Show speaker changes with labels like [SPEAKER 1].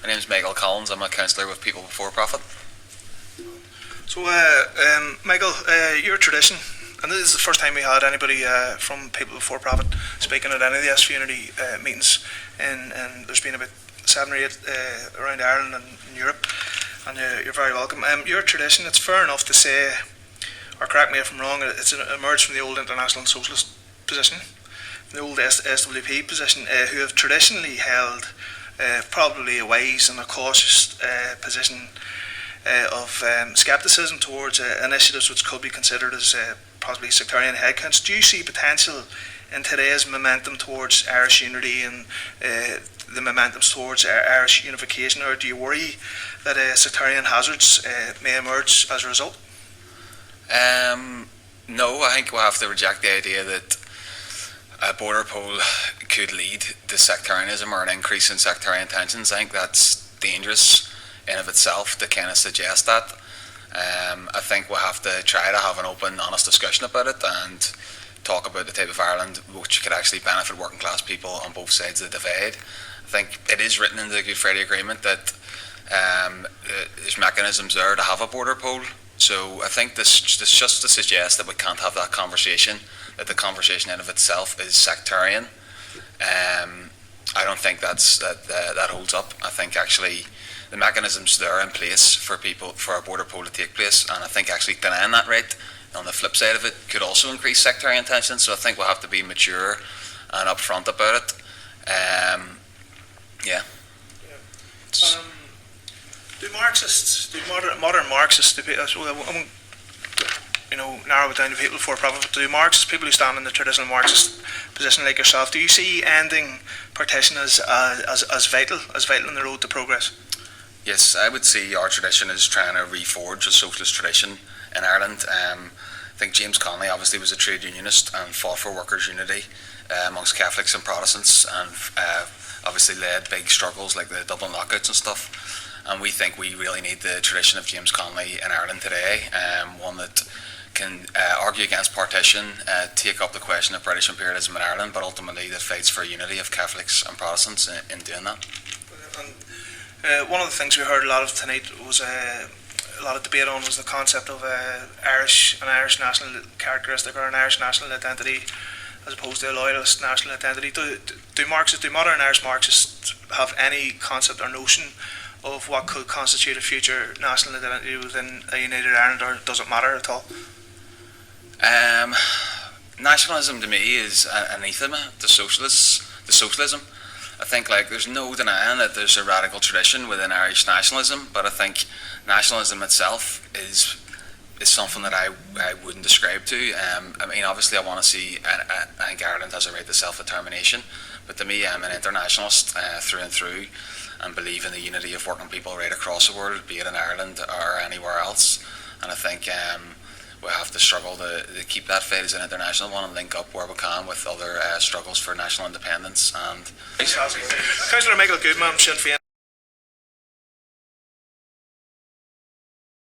[SPEAKER 1] My name is Michael Collins. I'm a councillor with People Before Profit.
[SPEAKER 2] So, Michael, your tradition, and this is the first time we had anybody from People Before Profit speaking at any of the SFUnity meetings, and there's been about 7 or 8 around Ireland and in Europe, and you're very welcome. Your tradition, it's fair enough to say, or correct me if I'm wrong, it's emerged from the old International Socialist position, the old SWP position, who have traditionally held probably a wise and a cautious position of scepticism towards initiatives which could be considered as possibly sectarian headcounts. Do you see potential in today's momentum towards Irish unity and the momentums towards Irish unification, or do you worry that sectarian hazards may emerge as a result?
[SPEAKER 1] No, I think we'll have to reject the idea that a border poll could lead to sectarianism or an increase in sectarian tensions. I think that's dangerous in of itself to kind of suggest that. I think we'll have to try to have an open, honest discussion about it and talk about the type of Ireland which could actually benefit working class people on both sides of the divide. I think it is written in the Good Friday Agreement that there's mechanisms there to have a border poll. So I think this just to suggest that we can't have that conversation, that the conversation in of itself is sectarian. I don't think that holds up. I think actually the mechanisms there in place for a border poll to take place, and I think actually denying that right on the flip side of it could also increase sectarian tension. So I think we'll have to be mature and upfront about it.
[SPEAKER 2] Do Marxists, modern Marxists, narrow it down to People Before Profit, but do Marxists, people who stand in the traditional Marxist position like yourself, do you see ending partition as vital in the road to progress?
[SPEAKER 1] Yes, I would see our tradition as trying to reforge a socialist tradition in Ireland. I think James Connolly obviously was a trade unionist and fought for workers' unity amongst Catholics and Protestants, and obviously led big struggles like the Dublin lockouts and stuff. And we think we really need the tradition of James Connolly in Ireland today, one that can argue against partition, take up the question of British imperialism in Ireland, but ultimately that fights for unity of Catholics and Protestants in doing that.
[SPEAKER 2] And one of the things we heard a lot of tonight was a lot of debate on was the concept of an Irish national characteristic or an Irish national identity as opposed to a loyalist national identity. Do modern Irish Marxists have any concept or notion of what could constitute a future national identity within a united Ireland, or does it matter at all?
[SPEAKER 1] Nationalism to me is anathema to socialism. I think there's no denying that there's a radical tradition within Irish nationalism, but I think nationalism itself is something that I wouldn't describe to. Obviously I want to see, I think Ireland has a right to self-determination, but to me I'm an internationalist through and through, and believe in the unity of working people right across the world, be it in Ireland or anywhere else. And I think we'll have to struggle to keep that fight as an international one and link up where we can with other struggles for national independence. And
[SPEAKER 2] Councillor Michael Goodman, Sinn Féin.